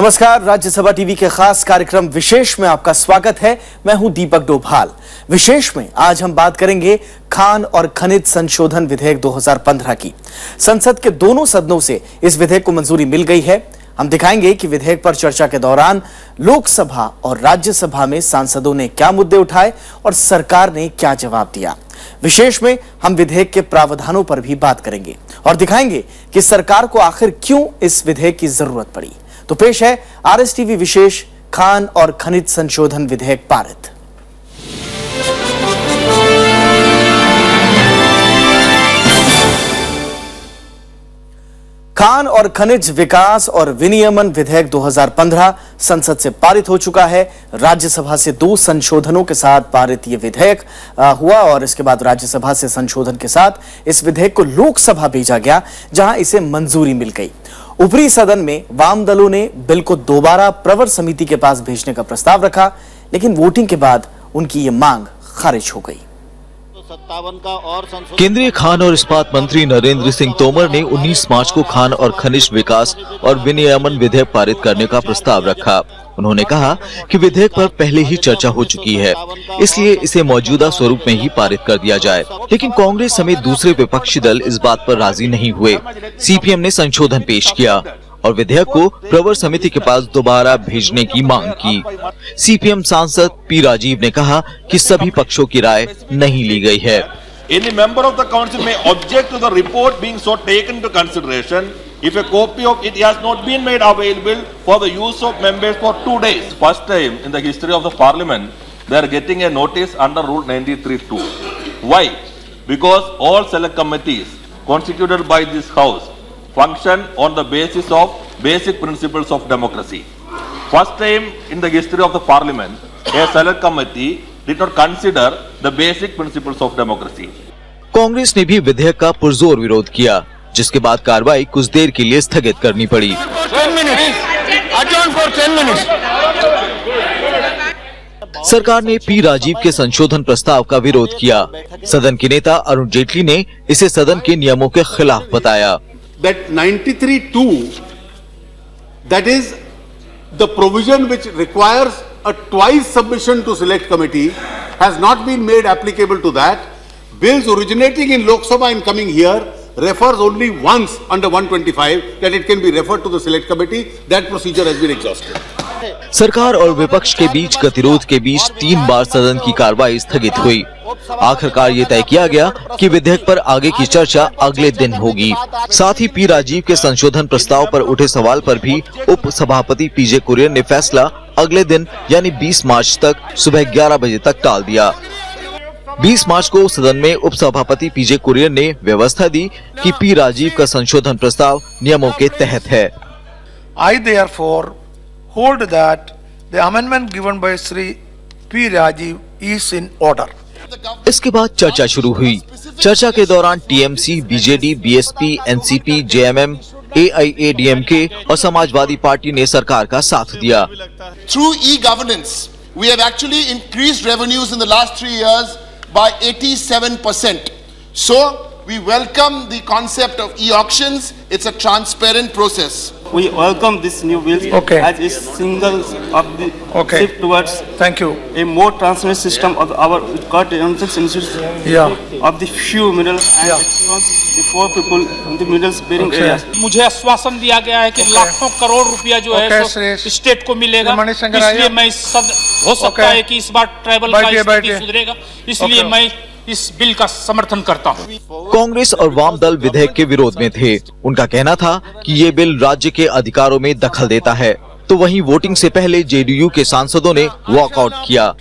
नमस्कार, राज्यसभा टीवी के खास कार्यक्रम विशेष में आपका स्वागत है। मैं हूं दीपक डोभाल। विशेष में आज हम बात करेंगे खान और खनिज संशोधन विधेयक 2015 की। संसद के दोनों सदनों से इस विधेयक को मंजूरी मिल गई है। हम दिखाएंगे कि विधेयक पर चर्चा के दौरान लोकसभा और राज्यसभा में सांसदों ने क्या मुद्दे उठाए और सरकार ने क्या जवाब दिया। विशेष में हम विधेयक के प्रावधानों पर भी बात करेंगे और दिखाएंगे कि सरकार को आखिर क्यों इस विधेयक की जरूरत पड़ी। तो पेश है RSTV विशेष खान और खनिज संशोधन विधेयक पारित। खान और खनिज विकास और विनियमन विधेयक 2015 संसद से पारित हो चुका है। राज्यसभा से 2 संशोधनों के साथ पारित ये विधेयक हुआ और इसके बाद राज्यसभा से संशोधन के साथ इस विधेयक को लोकसभा भेजा गया, जहां इसे मंजूरी मिल गई। ऊपरी सदन में वाम दलों ने बिल को दोबारा प्रवर समिति के पास भेजने का प्रस्ताव रखा, लेकिन वोटिंग के बाद उनकी ये मांग खारिज हो गई। केंद्रीय खान और इस्पात मंत्री नरेंद्र सिंह तोमर ने 19 मार्च को खान और खनिज विकास और विनियमन विधेयक पारित करने का प्रस्ताव रखा। उन्होंने कहा कि विधेयक पर पहले ही चर्चा हो चुकी है, इसलिए इसे मौजूदा स्वरूप में ही पारित कर दिया जाए। लेकिन कांग्रेस समेत दूसरे विपक्षी दल इस बात पर राजी नहीं हुए। CPM ने संशोधन पेश किया और विधेयक को प्रवर समिति के पास दोबारा भेजने की मांग की। CPM सांसद P. राजीव ने कहा कि सभी पक्षों की राय नहीं ली गई है। Any member of the council may object to the report being so taken into consideration if a copy of it has not been made available for the use of members for 2 days. First time in the history of the parliament they are getting a notice under Rule 93(2). Why? Because all select committees constituted by this house function on the basis of basic principles of democracy. First time in the history of the parliament, a select committee did not consider the basic principles of democracy. Congress ने भी विधेयक का पुरजोर विरोध किया, जिसके बाद कार्रवाई कुछ देर के लिए स्थगित करनी पड़ी। 10 minutes. Adjourn for 10 minutes. सरकार ने P. राजीव के संशोधन प्रस्ताव का विरोध किया। सदन के नेता अरुण जेटली ने इसे सदन के नियमों के खिलाफ बताया। That 93(2), that is the provision which requires a twice submission to select committee, has not been made applicable to that. Bills originating in Lok Sabha and coming here refers only once under 125 that it can be referred to the select committee. That procedure has been exhausted. सरकार और विपक्ष के बीच गतिरोध के बीच 3 बार सदन की कार्रवाई स्थगित हुई। आखिरकार ये तय किया गया कि विधेयक पर आगे की चर्चा अगले दिन होगी। साथ ही P. राजीव के संशोधन प्रस्ताव पर उठे सवाल पर भी उप सभापति PJ कुरियन ने फैसला अगले दिन यानी 20 मार्च तक सुबह 11 बजे तक टाल दिया। 20 मार्च को सदन में उप सभापति PJ कुरियन ने व्यवस्था दी कि P. राजीव का संशोधन प्रस्ताव नियमों के तहत है। I therefore hold that the amendment given by Shri P. Rajiv is in order. इसके बाद चर्चा शुरू हुई। चर्चा के दौरान TMC, BJD, BSP, NCP, JMM, AIADMK और समाजवादी पार्टी ने सरकार का साथ दिया। Through e-governance, we have actually increased revenues in the last 3 years by 87%. So we welcome the concept of e-auctions. It's a transparent process. We welcome this new bill as a single of the shift towards Thank you. a more transparent system of our of the few minerals and the poor people in the minerals bearing areas. मुझे आश्वासन दिया गया है कि लाखों करोड़ रुपया जो है स्टेट को मिलेगा, इसलिए मैं हो सकता है कि इस बार ट्राइबल का स्थिति सुधरेगा, इसलिए मैं इस बिल का समर्थन करता हूँ। कांग्रेस और वाम दल विधेयक के विरोध में थे। उनका कहना था कि ये बिल राज्य के अधिकारों में दखल देता है। तो वहीं वोटिंग से पहले JDU के सांसदों ने वॉकआउट किया।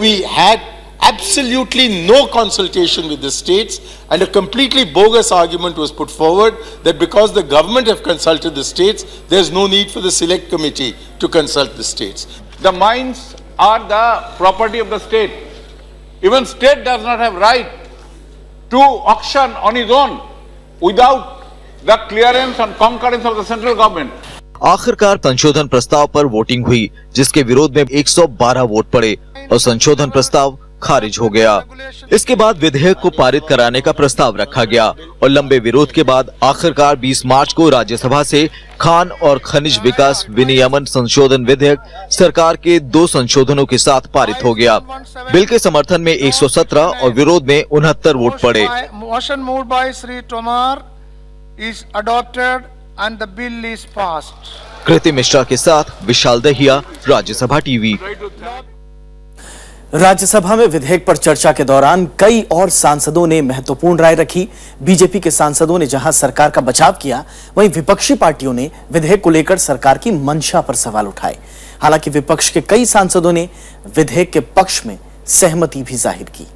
We had absolutely no consultation with the states and a completely bogus argument was put forward that because the government have consulted the states, there is no need for the select committee to consult the states. The mines are the property of the state. Even state does not have right to auction on its own without the clearance and concurrence of the central government. आखिरकार संशोधन प्रस्ताव पर voting हुई, जिसके विरोध में 112 vote पड़े और संशोधन प्रस्ताव खारिज हो गया। इसके बाद विधेयक को पारित कराने का प्रस्ताव रखा गया और लंबे विरोध के बाद आखिरकार 20 मार्च को राज्यसभा से खान और खनिज विकास विनियमन संशोधन विधेयक सरकार के 2 संशोधनों के साथ पारित हो गया। बिल के समर्थन में 117 और विरोध में 69 वोट पड़े। Motion moved by Shri Tomar is adopted and the bill is passed. Kriti Mishra के साथ विशाल दहिया, राज्यसभा टीवी। राज्यसभा में विधेयक पर चर्चा के दौरान कई और सांसदों ने महत्वपूर्ण राय रखी। बीजेपी के सांसदों ने जहां सरकार का बचाव किया, वहीं विपक्षी पार्टियों ने विधेयक को लेकर सरकार की मंशा पर सवाल उठाए। हालांकि विपक्ष के कई सांसदों ने विधेयक के पक्ष में सहमति भी जाहिर की।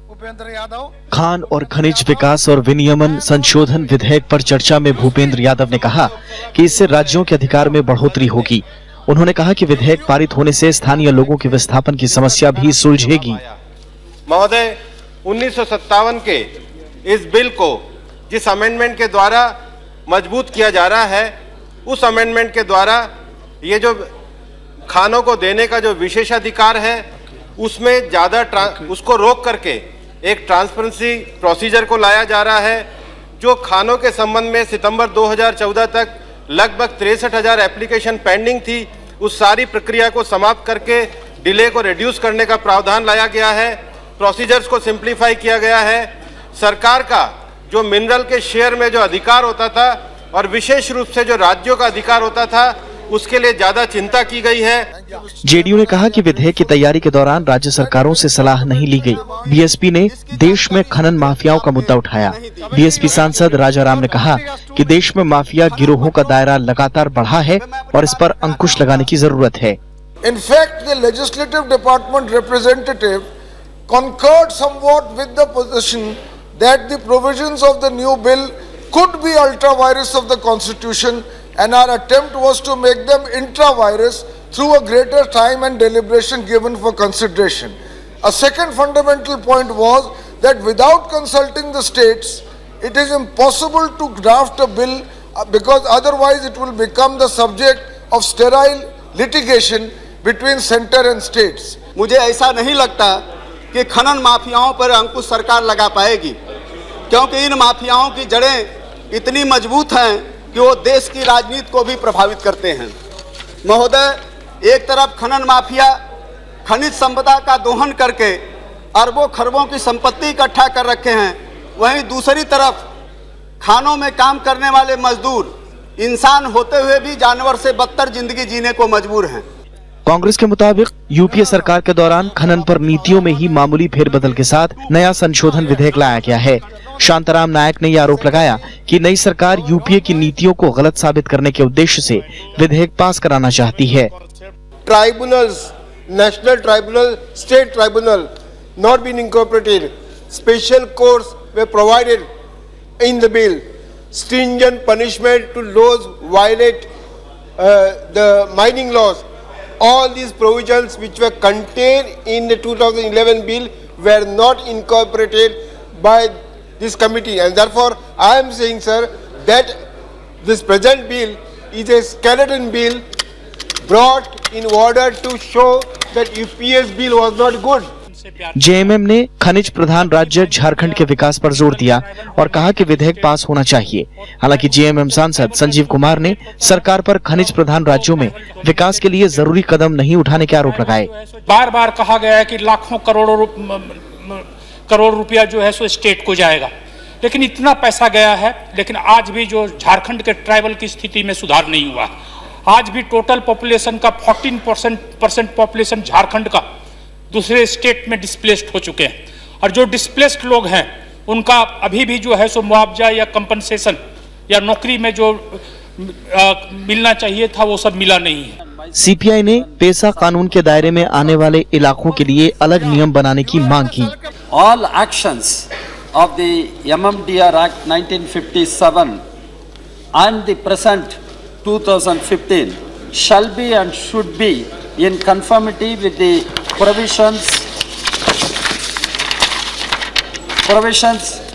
भूपेंद्र यादव। खान और खनिज विकास और विनियमन संशोधन विधेयक पर चर्चा में भूपेंद्र यादव ने कहा कि इससे राज्यों के अधिकार में बढ़ोतरी होगी। उन्होंने कहा कि विधेयक पारित होने से स्थानीय लोगों के विस्थापन की समस्या भी सुलझेगी। महोदय, 1957 के इस बिल को जिस अमेंडमेंट के द्वारा मजबूत किया जा रहा है, उस अमेंडमेंट के द्वारा ये जो खानों को देने का जो विशेषाधिकार है, उसमें ज्यादा उसको रोक करके एक ट्रांसपेरेंसी प्रोसीजर को लाया जा रहा है। जो खानों के संबंध में सितंबर 2014 तक लगभग 63,000 एप्लीकेशन पेंडिंग थी, उस सारी प्रक्रिया को समाप्त करके डिले को रिड्यूस करने का प्रावधान लाया गया है। प्रोसीजर्स को सिंप्लीफाई किया गया है। सरकार का जो मिनरल के शेयर में जो अधिकार होता था और विशेष रूप से जो राज्यों का अधिकार होता था, उसके लिए ज्यादा चिंता की गई है। जेडीयू ने कहा कि विधेयक की तैयारी के दौरान राज्य सरकारों से सलाह नहीं ली गई। बीएसपी ने देश में खनन माफियाओं का मुद्दा उठाया। बीएसपी सांसद राजाराम ने कहा कि देश में माफिया गिरोहों का दायरा लगातार बढ़ा है और इस पर अंकुश लगाने की जरूरत है। In fact, the legislative department representative concurred somewhat with the position that the provisions of the new bill could be ultra virus of the constitution, and our attempt was to make them intra virus through a greater time and deliberation given for consideration. A second fundamental point was that without consulting the states, it is impossible to draft a bill because otherwise it will become the subject of sterile litigation between center and states. मुझे ऐसा नहीं लगता कि खनन माफियाओं पर अंकुश सरकार लगा पाएगी, क्योंकि इन माफियाओं की जड़ें इतनी मजबूत हैं कि वो देश की राजनीति को भी प्रभावित करते हैं। महोदय, एक तरफ खनन माफिया खनिज संपदा का दोहन करके अरबों खरबों की संपत्ति इकट्ठा कर रखे हैं, वहीं दूसरी तरफ खानों में काम करने वाले मजदूर इंसान होते हुए भी जानवर से बदतर जिंदगी जीने को मजबूर हैं। कांग्रेस के मुताबिक यूपीए सरकार के दौरान खनन पर नीतियों में ही मामूली फेरबदल के साथ नया संशोधन विधेयक लाया गया है। शांताराम नायक ने यह आरोप लगाया कि नई सरकार यूपीए की नीतियों को गलत साबित करने के उद्देश्य से विधेयक पास कराना चाहती है। Tribunals, national tribunal, state tribunal not been incorporated. Special courts were provided in the bill. Stringent punishment to those who violate the mining laws. All these provisions which were contained in the 2011 bill were not incorporated by this committee, and therefore I am saying, sir, that this present bill is a skeleton bill brought in order to show that UPS bill was not good. JMM ने खनिज प्रधान राज्य झारखंड के विकास पर जोर दिया और कहा कि विधेयक पास होना चाहिए। हालांकि जेएमएम सांसद संजीव कुमार ने सरकार पर खनिज प्रधान राज्यों में विकास के लिए जरूरी कदम नहीं उठाने के आरोप लगाए। बार बार कहा गया है कि लाखों करोड़ रुपया जो है सो स्टेट को जाएगा, लेकिन इतना पैसा गया है, लेकिन आज भी जो झारखंड के ट्राइबल की स्थिति में सुधार नहीं हुआ। आज भी टोटल पॉपुलेशन का 14% पॉपुलेशन झारखंड का दूसरे स्टेट में डिस्प्लेस्ड हो चुके हैं, और जो डिस्प्लेस्ड लोग हैं उनका अभी भी जो है सो मुआवजा या कंपनसेशन या नौकरी में जो मिलना चाहिए था वो सब मिला नहीं है। सीपीआई ने पेशा कानून के दायरे में आने वाले इलाकों के लिए अलग नियम बनाने की मांग की। All actions of the MMDR Act 1957 and the present 2015 shall be and should be in conformity with the provisions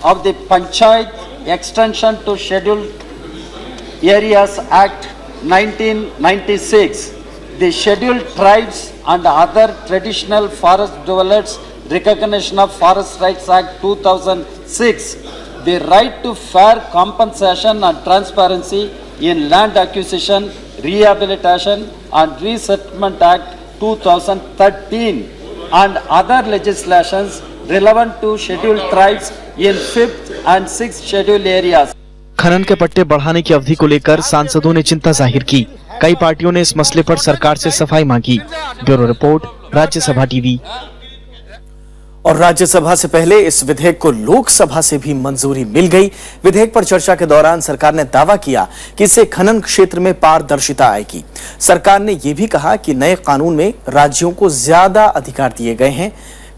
of the Panchayat Extension to Scheduled Areas Act 1996. The scheduled tribes and other traditional forest dwellers recognition of Forest Rights Act 2006, the right to fair compensation and transparency in land acquisition, rehabilitation and resettlement act 2013 and other legislations relevant to scheduled tribes in 5th and 6th scheduled areas. खनन के पट्टे बढ़ाने की अवधि को लेकर सांसदों ने चिंता जाहिर की। कई पार्टियों ने इस मसले पर सरकार से सफाई मांगी। Bureau report, Rajya Sabha TV. और राज्यसभा से पहले इस विधेयक को लोकसभा से भी मंजूरी मिल गई। विधेयक पर चर्चा के दौरान सरकार ने दावा किया कि इससे खनन क्षेत्र में पारदर्शिता आएगी। सरकार ने यह भी कहा कि नए कानून में राज्यों को ज्यादा अधिकार दिए गए हैं।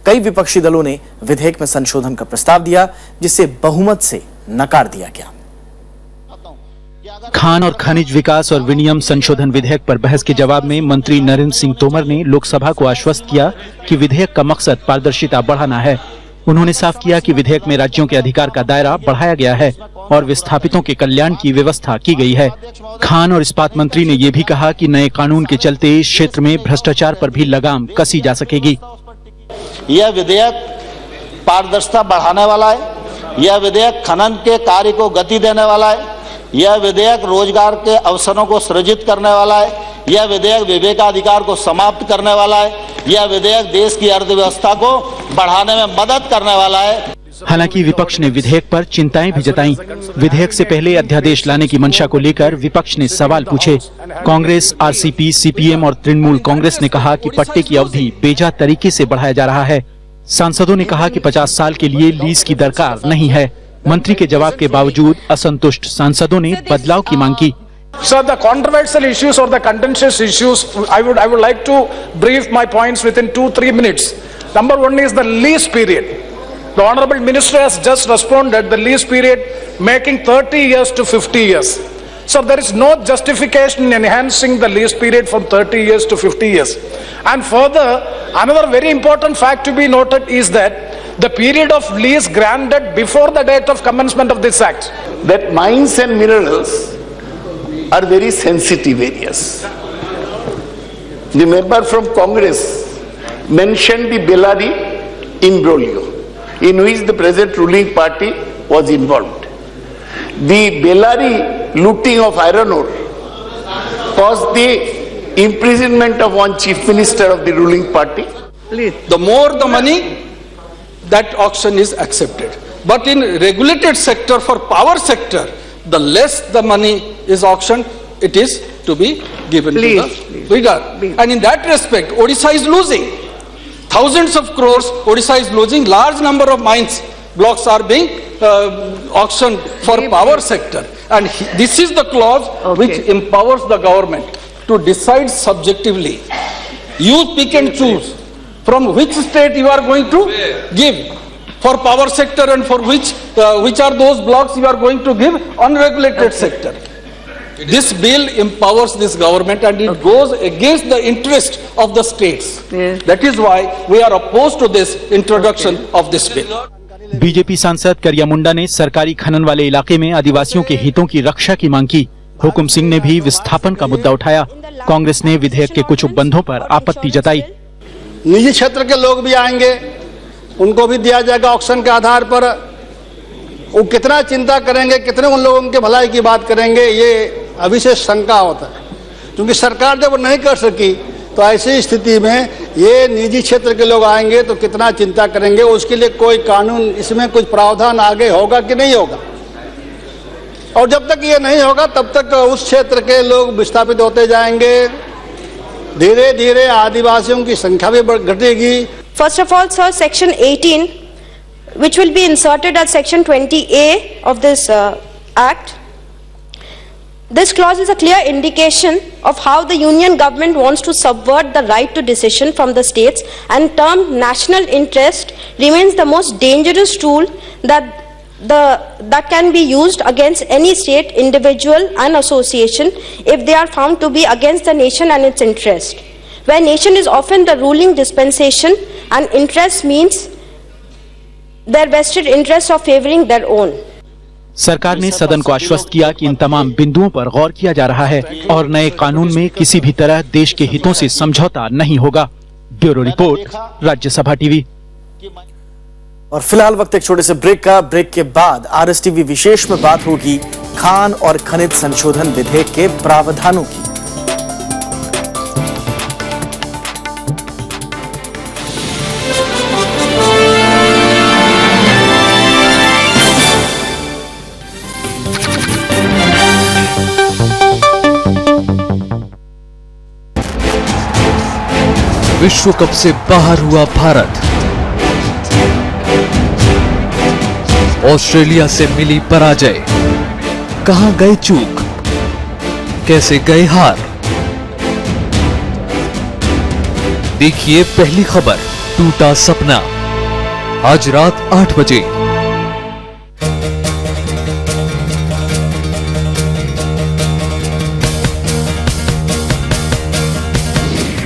कई विपक्षी दलों ने विधेयक में संशोधन का प्रस्ताव दिया, जिसे बहुमत से नकार दिया गया। खान और खनिज विकास और विनियम संशोधन विधेयक पर बहस के जवाब में मंत्री नरेंद्र सिंह तोमर ने लोकसभा को आश्वस्त किया कि विधेयक का मकसद पारदर्शिता बढ़ाना है। उन्होंने साफ किया कि विधेयक में राज्यों के अधिकार का दायरा बढ़ाया गया है और विस्थापितों के कल्याण की व्यवस्था की गई है। खान और इस्पात मंत्री ने यह भी कहा कि नए कानून के चलते इस क्षेत्र में भ्रष्टाचार पर भी लगाम कसी जा सकेगी। यह विधेयक पारदर्शिता बढ़ाने वाला है। यह विधेयक खनन के कार्य को गति देने वाला है। यह विधेयक रोजगार के अवसरों को सृजित करने वाला है। यह विधेयक विवेकाधिकार को समाप्त करने वाला है। यह विधेयक देश की अर्थव्यवस्था को बढ़ाने में मदद करने वाला है। हालांकि विपक्ष ने विधेयक पर चिंताएं भी जताई। विधेयक से पहले अध्यादेश लाने की मंशा को लेकर विपक्ष ने सवाल पूछे। कांग्रेस, आरसीपी, सीपीएम और तृणमूल कांग्रेस ने कहा कि पट्टे की अवधि बेजा तरीके से बढ़ाया जा रहा है। सांसदों ने कहा कि 50 साल के लिए लीज की दरकार नहीं है। मंत्री के जवाब के बावजूद असंतुष्ट सांसदों ने बदलाव की मांग की। Sir, the controversial issues or the contentious issues, I would like to brief my points within 2-3 minutes. Number one is the lease period. The Honorable Minister has just responded the lease period making 30 years to 50 years. So there is no justification in enhancing the lease period from 30 years to 50 years. And further, another very important fact to be noted is that the period of lease granted before the date of commencement of this act. That mines and minerals are very sensitive areas. The member from Congress mentioned the Bellary imbroglio in which the present ruling party was involved. The Bellary looting of iron ore caused the imprisonment of one chief minister of the ruling party. The more the money, that auction is accepted. But in regulated sector, for power sector, the less the money is auctioned, it is to be given to the bidder. And in that respect, Odisha is losing. Thousands of crores, Odisha is losing. Large number of mines blocks are being auctioned for power sector. And this is the clause which empowers the government to decide subjectively. You pick and choose from which state you are going to give for power sector and for which are those blocks you are going to give unregulated sector. This bill empowers this government and it goes against the interest of the states. That is why we are opposed to this introduction of this bill. BJP सांसद करिया मुंडा ने सरकारी खनन वाले इलाके में आदिवासियों के हितों की रक्षा की मांग की। हुकुम सिंह ने भी विस्थापन का मुद्दा उठाया। कांग्रेस ने विधेयक के कुछ उपबंधों पर आपत्ति जताई। निजी क्षेत्र के लोग भी आएंगे, उनको भी दिया जाएगा ऑक्शन के आधार पर। वो कितना चिंता करेंगे, कितने उन लोगों के भलाई की बात करेंगे, ये अविशेष शंका होता है। क्योंकि सरकार जब नहीं कर सकी तो ऐसी स्थिति में ये निजी क्षेत्र के लोग आएंगे तो कितना चिंता करेंगे। उसके लिए कोई कानून, इसमें कुछ प्रावधान आगे होगा कि नहीं होगा। और जब तक ये नहीं होगा तब तक उस क्षेत्र के लोग विस्थापित होते जाएंगे। धीरे धीरे आदिवासियों की संख्या भी घटेगी। First of all, sir, Section 18, which will be inserted as Section 20A of this Act. This clause is a clear indication of how the union government wants to subvert the right to decision from the states, and term national interest remains the most dangerous tool that can be used against any state, individual and association if they are found to be against the nation and its interest. Where nation is often the ruling dispensation and interest means their vested interest of favoring their own. सरकार ने सदन को आश्वस्त किया कि इन तमाम बिंदुओं पर गौर किया जा रहा है और नए कानून में किसी भी तरह देश के हितों से समझौता नहीं होगा। Bureau report, Rajya Sabha TV. और फिलहाल वक्त एक छोटे से ब्रेक का। ब्रेक के बाद आरएसटीवी विशेष में बात होगी खान और खनिज संशोधन विधेयक के प्रावधानों की। विश्व कप से बाहर हुआ भारत, ऑस्ट्रेलिया से मिली पराजय, कहां गए चूक, कैसे गए हार। देखिए पहली खबर, टूटा सपना, आज रात 8 बजे।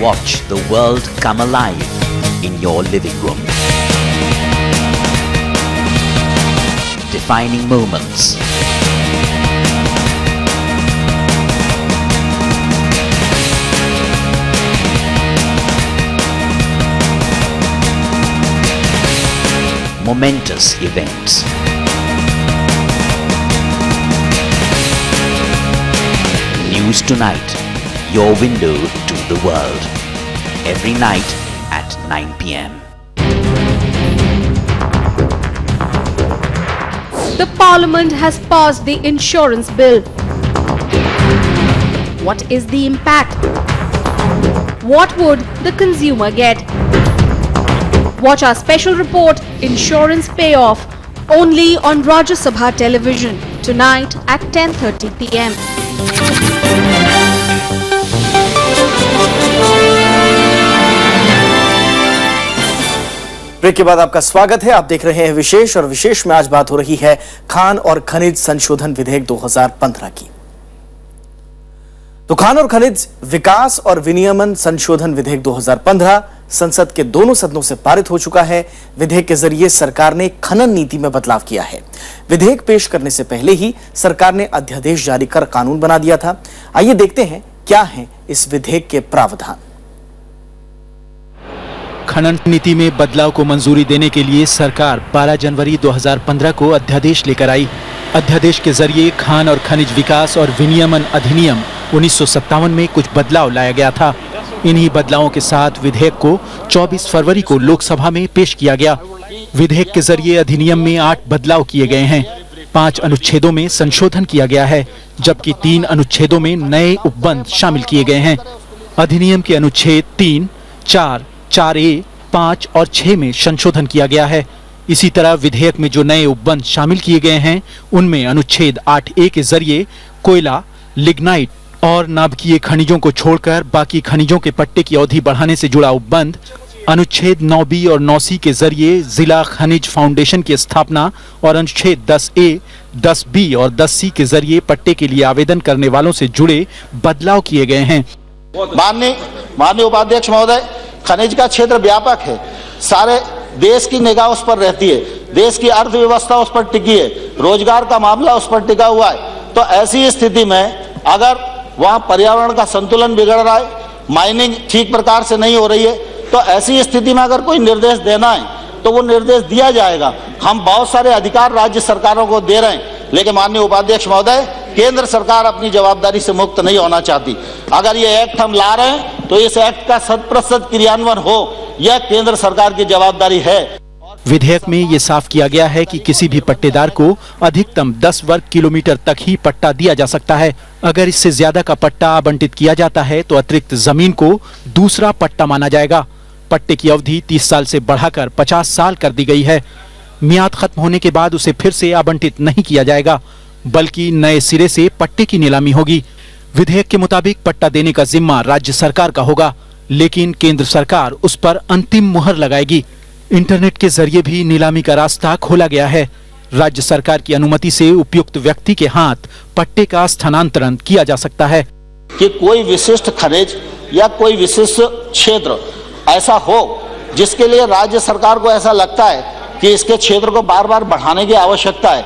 Watch the world come alive in your living room. Defining moments. Momentous events. News Tonight, your window to the world. Every night at 9 p.m. The Parliament has passed the insurance bill. What is the impact? What would the consumer get? Watch our special report, Insurance Payoff, only on Rajya Sabha Television tonight at 10:30 p.m. Break के बाद आपका स्वागत है। आप देख रहे हैं विशेष, और विशेष में आज बात हो रही है खान और खनिज संशोधन विधेयक 2015 की। तो खान और खनिज विकास और विनियमन संशोधन विधेयक 2015 संसद के दोनों सदनों से पारित हो चुका है। विधेयक के जरिए सरकार ने खनन नीति में बदलाव किया है। विधेयक पेश करने से पहले ही सरकार ने अध्यादेश जारी कर कानून बना दिया था। आइए देखते हैं क्या है इस विधेयक के प्रावधान। खनन नीति में बदलाव को मंजूरी देने के लिए सरकार 12 जनवरी 2015 को अध्यादेश लेकर आई। अध्यादेश के जरिए खान और खनिज विकास और विनियमन अधिनियम 1957 में कुछ बदलाव लाया गया था। इन्हीं बदलावों के साथ विधेयक को 24 फरवरी को लोकसभा में पेश किया गया। विधेयक के जरिए अधिनियम में 8 बदलाव किए गए हैं। 5 अनुच्छेदों में संशोधन किया गया है, जबकि 3 अनुच्छेदों में नए उपबंध शामिल किए गए हैं। अधिनियम के अनुच्छेद 3, 4, 4A, 5 और 6 में संशोधन किया गया है। इसी तरह विधेयक में जो नए उपबंध शामिल किए गए हैं, उनमें अनुच्छेद 8A के जरिए कोयला, लिग्नाइट और नाभिकीय खनिजों को छोड़कर बाकी खनिजों के पट्टे की अवधि बढ़ाने से जुड़ा उपबंध, अनुच्छेद 9B और 9C के जरिए जिला खनिज फाउंडेशन की स्थापना और अनुच्छेद 10A, 10B और 10C के जरिए पट्टे के लिए आवेदन करने वालों से जुड़े बदलाव किए गए हैं। माननीय उपाध्यक्ष महोदय, खनिज का क्षेत्र व्यापक है, सारे देश की निगाह उस पर रहती है, देश की अर्थव्यवस्था उस पर टिकी है, रोजगार का मामला उस पर टिका हुआ है। तो ऐसी स्थिति में अगर वहां पर्यावरण का संतुलन बिगड़ रहा है, माइनिंग ठीक प्रकार से नहीं हो रही है, तो ऐसी स्थिति में अगर कोई निर्देश देना है तो वो निर्देश दिया जाएगा। हम बहुत सारे अधिकार राज्य सरकारों को दे रहे हैं, लेकिन माननीय उपाध्यक्ष महोदय, केंद्र सरकार अपनी जवाबदारी से मुक्त नहीं होना चाहती। अगर ये एक्ट हम ला रहे हैं तो इस एक्ट का 100% क्रियान्वयन हो, यह केंद्र सरकार की जवाबदारी है। विधेयक में ये साफ किया गया है कि किसी भी पट्टेदार को अधिकतम 10 वर्ग किलोमीटर तक ही पट्टा दिया जा सकता है। अगर इससे ज्यादा का पट्टा आवंटित किया जाता है तो अतिरिक्त जमीन को दूसरा पट्टा माना जाएगा। पट्टे की अवधि 30 साल से बढ़ाकर 50 साल कर दी गई है। मियाद खत्म होने के बाद उसे फिर से आवंटित नहीं किया जाएगा, बल्कि नए सिरे से पट्टे की नीलामी होगी। विधेयक के मुताबिक पट्टा देने का जिम्मा राज्य सरकार का होगा, लेकिन केंद्र सरकार उस पर अंतिम मुहर लगाएगी। इंटरनेट के जरिए भी नीलामी का रास्ता खोला गया है। राज्य सरकार की अनुमति से उपयुक्त व्यक्ति के हाथ पट्टे का स्थानांतरण किया जा सकता है। कि कोई विशिष्ट खनिज या कोई विशिष्ट क्षेत्र ऐसा हो जिसके लिए राज्य सरकार को ऐसा लगता है कि इसके क्षेत्र को बार बार बढ़ाने की आवश्यकता है,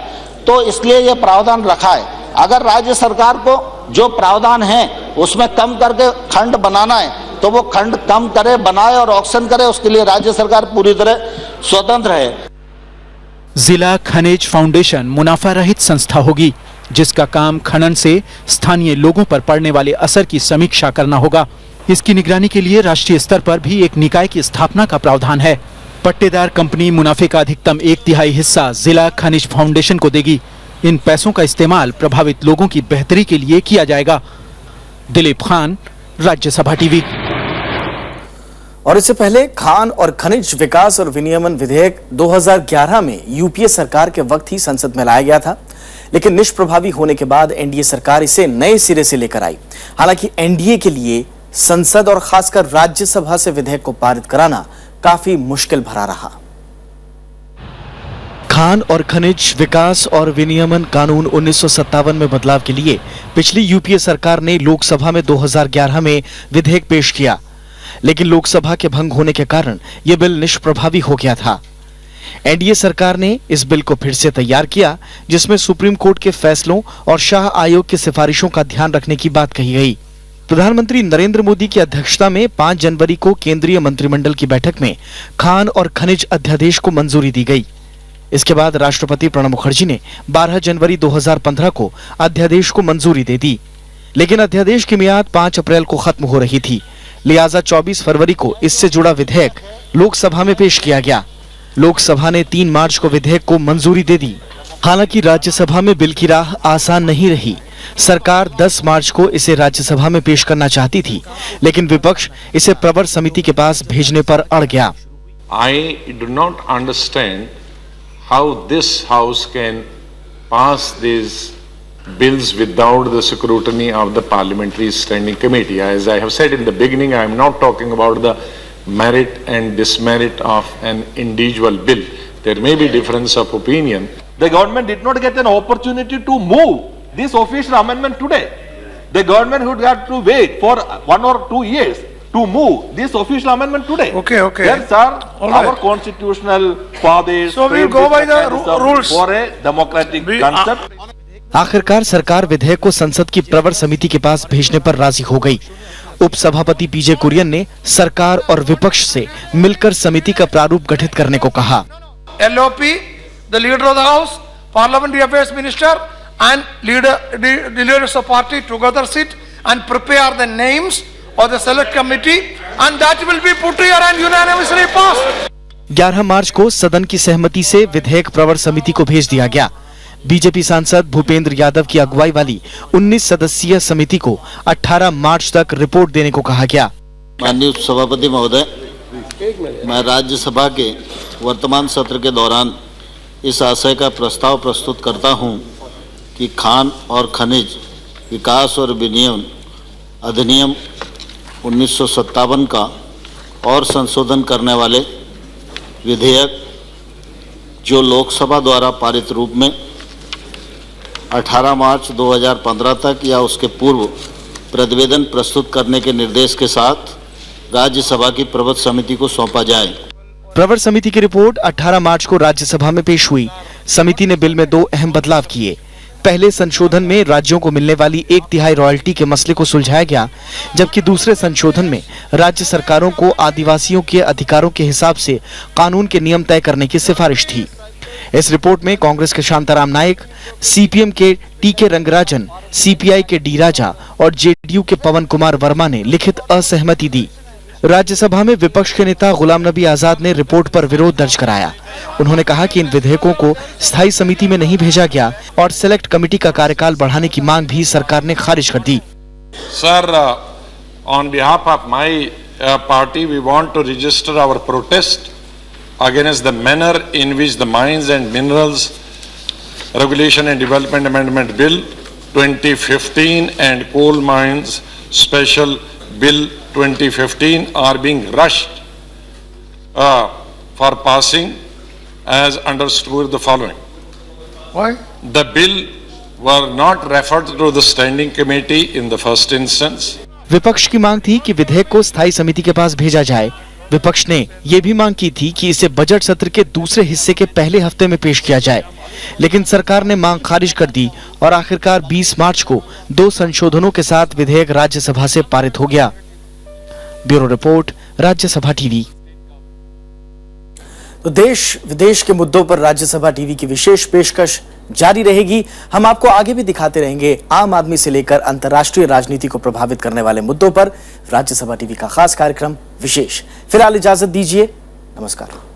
तो इसलिए यह प्रावधान रखा है। अगर राज्य सरकार को जो प्रावधान है उसमें कम करके खंड बनाना है तो वो खंड कम करे, बनाए और ऑक्शन करे, उसके लिए राज्य सरकार पूरी तरह स्वतंत्र है। जिला खनिज फाउंडेशन मुनाफा रहित संस्था होगी, जिसका काम खनन से स्थानीय लोगों पर पड़ने वाले असर की समीक्षा करना होगा। इसकी निगरानी के लिए राष्ट्रीय स्तर पर भी एक निकाय की स्थापना का प्रावधान है। पट्टेदार कंपनी मुनाफे का अधिकतम 1/3 हिस्सा जिला खनिज फाउंडेशन को देगी। इन पैसों का इस्तेमाल प्रभावित लोगों की बेहतरी के लिए किया जाएगा। दिलीप खान, राज्यसभा टीवी। और इससे पहले खान और खनिज विकास और विनियमन विधेयक 2011 में यूपीए सरकार के वक्त ही संसद में लाया गया था, लेकिन निष्प्रभावी होने के बाद एनडीए सरकार इसे नए सिरे से लेकर आई। हालांकि एनडीए के लिए संसद और खासकर राज्यसभा से विधेयक को पारित कराना काफी मुश्किल भरा रहा। खान और खनिज विकास और विनियमन कानून 1957 में बदलाव के लिए पिछली यूपीए सरकार ने लोकसभा में 2011 में विधेयक पेश किया, लेकिन लोकसभा के भंग होने के कारण यह बिल निष्प्रभावी हो गया था। एनडीए सरकार ने इस बिल को फिर से तैयार किया, जिसमें सुप्रीम कोर्ट के फैसलों और शाह आयोग की सिफारिशों का ध्यान रखने की बात कही गई। प्रधानमंत्री नरेंद्र मोदी की अध्यक्षता में 5 जनवरी को केंद्रीय मंत्रिमंडल की बैठक में खान और खनिज अध्यादेश को मंजूरी दी गई। इसके बाद राष्ट्रपति प्रणब मुखर्जी ने 12 जनवरी 2015 को अध्यादेश को मंजूरी दे दी, लेकिन अध्यादेश की मियाद 5 अप्रैल को खत्म हो रही थी। लिहाजा 24 फरवरी को इससे जुड़ा विधेयक लोकसभा में पेश किया गया। लोकसभा ने 3 मार्च को विधेयक को मंजूरी दे दी। हालांकि राज्यसभा में बिल की राह आसान नहीं रही। सरकार 10 मार्च को इसे राज्यसभा में पेश करना चाहती थी, लेकिन विपक्ष इसे प्रवर समिति के पास भेजने पर अड़ गया। I do not understand how this house can pass these bills without the scrutiny of the parliamentary standing committee. As I have said in the beginning, I am not talking about the merit and dismerit of an individual bill. There may be difference of opinion. The government did not get an opportunity to move this official amendment today. The government would have to wait for 1 or 2 years to move this official amendment today. Okay. Yes, sir. Our constitutional fathers. So we go by the rules for a democratic concept. आखिरकार सरकार विधेयक को संसद की प्रवर समिति के पास भेजने पर राजी हो गई। उपसभापति पीजे कुरियन ने सरकार और विपक्ष से मिलकर समिति का प्रारूप गठित करने को कहा। LOP, the leader of the house, parliamentary affairs minister and leaders of party together sit and prepare the names of the select committee and that will be put here and unanimously passed. 11 मार्च को सदन की सहमति से विधेयक प्रवर समिति को भेज दिया गया। बीजेपी सांसद भूपेंद्र यादव की अगुवाई वाली 19 सदस्यीय समिति को 18 मार्च तक रिपोर्ट देने को कहा गया। माननीय सभापति महोदय, मैं राज्यसभा के वर्तमान सत्र के दौरान इस आशय का प्रस्ताव प्रस्तुत करता हूं कि खान और खनिज विकास और विनियमन अधिनियम 1957 का और संशोधन करने वाले विधेयक जो लोकसभा द्वारा पारित रूप में 18 मार्च 2015 तक या उसके पूर्व प्रतिवेदन प्रस्तुत करने के निर्देश के साथ राज्यसभा की प्रवर समिति को सौंपा जाए। प्रवर समिति की रिपोर्ट 18 मार्च को राज्यसभा में पेश हुई। समिति ने बिल में 2 अहम बदलाव किए। पहले संशोधन में राज्यों को मिलने वाली 1/3 रॉयल्टी के मसले को सुलझाया गया, जबकि दूसरे संशोधन में राज्य सरकारों को आदिवासियों के अधिकारों के हिसाब से कानून के नियम तय करने की सिफारिश थी। इस रिपोर्ट में कांग्रेस के शांताराम नायक, सीपीएम के टीके रंगराजन, सीपीआई के डी राजा और जेडीयू के पवन कुमार वर्मा ने लिखित असहमति दी। राज्यसभा में विपक्ष के नेता गुलाम नबी आजाद ने रिपोर्ट पर विरोध दर्ज कराया। उन्होंने कहा कि इन विधेयकों को स्थायी समिति में नहीं भेजा गया और सेलेक्ट कमेटी का कार्यकाल बढ़ाने की मांग भी सरकार ने खारिज कर दी। Sir, on behalf of my party, we want to register our protest against the manner in which the Mines and Minerals Regulation and Development Amendment Bill 2015 and Coal Mines Special Bill 2015 are being rushed for passing, as understood the following. Why? The bill were not referred to the standing committee in the first instance. विपक्ष की मांग थी कि विधेयक को स्थायी समिति के पास भेजा जाए। विपक्ष ने यह भी मांग की थी कि इसे बजट सत्र के दूसरे हिस्से के पहले हफ्ते में पेश किया जाए, लेकिन सरकार ने मांग खारिज कर दी और आखिरकार 20 मार्च को 2 संशोधनों के साथ विधेयक राज्यसभा से पारित हो गया। Bureau report, Rajya Sabha TV. तो देश विदेश के मुद्दों पर राज्यसभा टीवी की विशेष पेशकश जारी रहेगी। हम आपको आगे भी दिखाते रहेंगे आम आदमी से लेकर अंतर्राष्ट्रीय राजनीति को प्रभावित करने वाले मुद्दों पर राज्यसभा टीवी का खास कार्यक्रम विशेष। फिलहाल इजाजत दीजिए, नमस्कार।